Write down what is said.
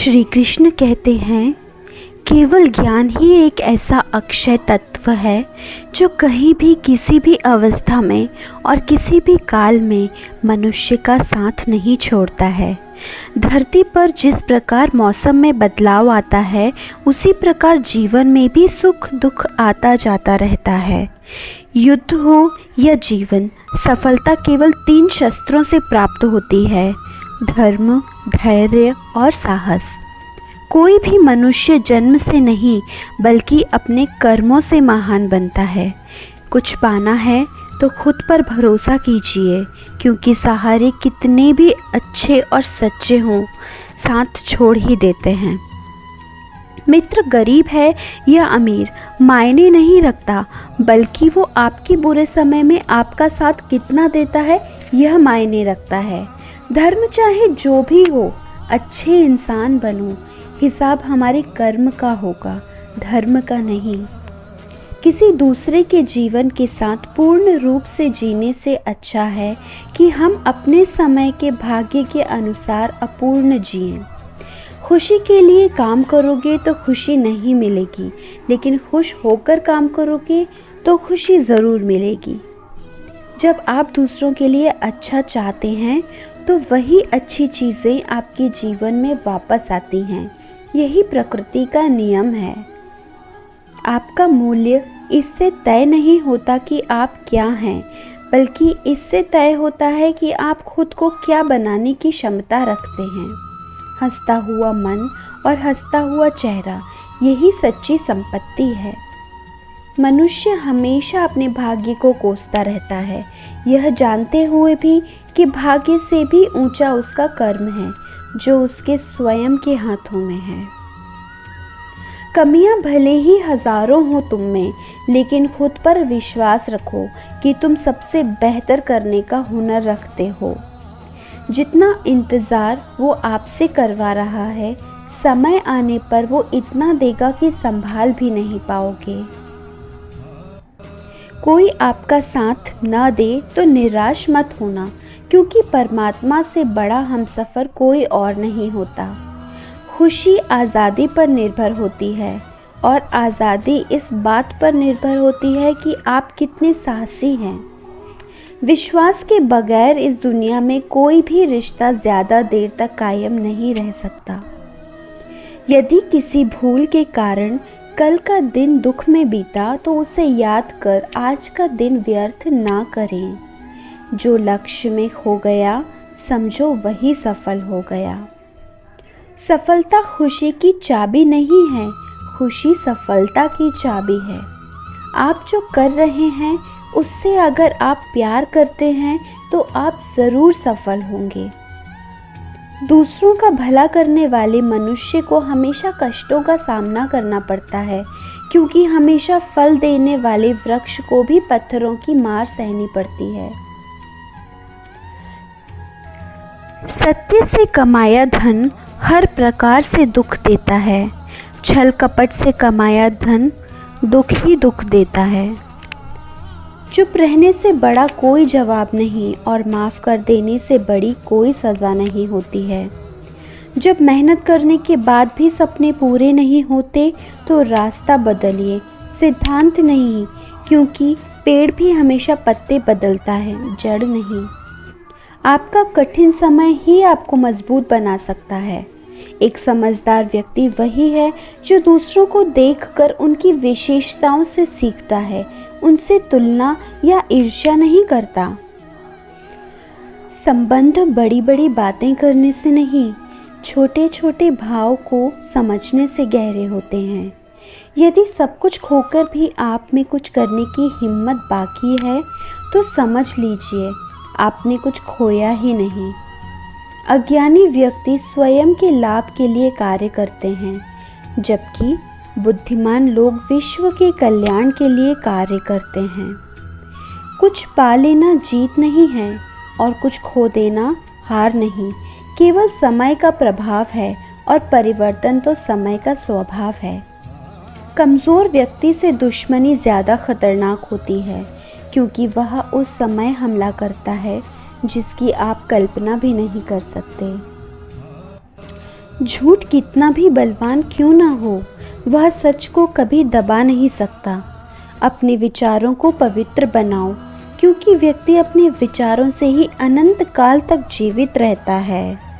श्री कृष्ण कहते हैं, केवल ज्ञान ही एक ऐसा अक्षय तत्व है जो कहीं भी किसी भी अवस्था में और किसी भी काल में मनुष्य का साथ नहीं छोड़ता है। धरती पर जिस प्रकार मौसम में बदलाव आता है, उसी प्रकार जीवन में भी सुख दुख आता जाता रहता है। युद्ध हो या जीवन, सफलता केवल 3 शस्त्रों से प्राप्त होती है: धर्म, धैर्य और साहस। कोई भी मनुष्य जन्म से नहीं बल्कि अपने कर्मों से महान बनता है। कुछ पाना है तो खुद पर भरोसा कीजिए, क्योंकि सहारे कितने भी अच्छे और सच्चे हों, साथ छोड़ ही देते हैं। मित्र गरीब है या अमीर मायने नहीं रखता, बल्कि वो आपके बुरे समय में आपका साथ कितना देता है यह मायने रखता है। धर्म चाहे जो भी हो, अच्छे इंसान बनो, हिसाब हमारे कर्म का होगा, धर्म का नहीं। किसी दूसरे के जीवन के साथ पूर्ण रूप से जीने से अच्छा है कि हम अपने समय के भाग्य के अनुसार अपूर्ण जिएं। खुशी के लिए काम करोगे तो खुशी नहीं मिलेगी, लेकिन खुश होकर काम करोगे तो खुशी ज़रूर मिलेगी। जब आप दूसरों के लिए अच्छा चाहते हैं तो वही अच्छी चीज़ें आपके जीवन में वापस आती हैं। यही प्रकृति का नियम है। आपका मूल्य इससे तय नहीं होता कि आप क्या हैं, बल्कि इससे तय होता है कि आप खुद को क्या बनाने की क्षमता रखते हैं। हंसता हुआ मन और हंसता हुआ चेहरा, यही सच्ची संपत्ति है। मनुष्य हमेशा अपने भाग्य को कोसता रहता है, यह जानते हुए भी कि भाग्य से भी ऊंचा उसका कर्म है जो उसके स्वयं के हाथों में है। कमियां भले ही हजारों हो तुम में, लेकिन खुद पर विश्वास रखो कि तुम सबसे बेहतर करने का हुनर रखते हो। जितना इंतज़ार वो आपसे करवा रहा है, समय आने पर वो इतना देगा कि संभाल भी नहीं पाओगे। कोई आपका साथ ना दे तो निराश मत होना, क्योंकि परमात्मा से बड़ा हमसफ़र कोई और नहीं होता। खुशी आज़ादी पर निर्भर होती है, और आज़ादी इस बात पर निर्भर होती है कि आप कितने साहसी हैं। विश्वास के बगैर इस दुनिया में कोई भी रिश्ता ज़्यादा देर तक कायम नहीं रह सकता। यदि किसी भूल के कारण कल का दिन दुख में बीता, तो उसे याद कर आज का दिन व्यर्थ ना करें। जो लक्ष्य में खो गया, समझो वही सफल हो गया। सफलता खुशी की चाबी नहीं है, खुशी सफलता की चाबी है। आप जो कर रहे हैं उससे अगर आप प्यार करते हैं तो आप ज़रूर सफल होंगे। दूसरों का भला करने वाले मनुष्य को हमेशा कष्टों का सामना करना पड़ता है, क्योंकि हमेशा फल देने वाले वृक्ष को भी पत्थरों की मार सहनी पड़ती है। सत्य से कमाया धन हर प्रकार से दुख देता है, छल कपट से कमाया धन दुख ही दुख देता है। चुप रहने से बड़ा कोई जवाब नहीं, और माफ़ कर देने से बड़ी कोई सज़ा नहीं होती है। जब मेहनत करने के बाद भी सपने पूरे नहीं होते तो रास्ता बदलिए, सिद्धांत नहीं, क्योंकि पेड़ भी हमेशा पत्ते बदलता है, जड़ नहीं। आपका कठिन समय ही आपको मजबूत बना सकता है। एक समझदार व्यक्ति वही है जो दूसरों को देखकर उनकी विशेषताओं से सीखता है, उनसे तुलना या ईर्ष्या नहीं करता। संबंध बड़ी बड़ी बातें करने से नहीं, छोटे छोटे भाव को समझने से गहरे होते हैं। यदि सब कुछ खोकर भी आप में कुछ करने की हिम्मत बाकी है, तो समझ लीजिए आपने कुछ खोया ही नहीं। अज्ञानी व्यक्ति स्वयं के लाभ के लिए कार्य करते हैं, जबकि बुद्धिमान लोग विश्व के कल्याण के लिए कार्य करते हैं। कुछ पा लेना जीत नहीं है, और कुछ खो देना हार नहीं, केवल समय का प्रभाव है, और परिवर्तन तो समय का स्वभाव है। कमज़ोर व्यक्ति से दुश्मनी ज़्यादा खतरनाक होती है, क्योंकि वह उस समय हमला करता है जिसकी आप कल्पना भी नहीं कर सकते। झूठ कितना भी बलवान क्यों ना हो, वह सच को कभी दबा नहीं सकता। अपने विचारों को पवित्र बनाओ, क्योंकि व्यक्ति अपने विचारों से ही अनंत काल तक जीवित रहता है।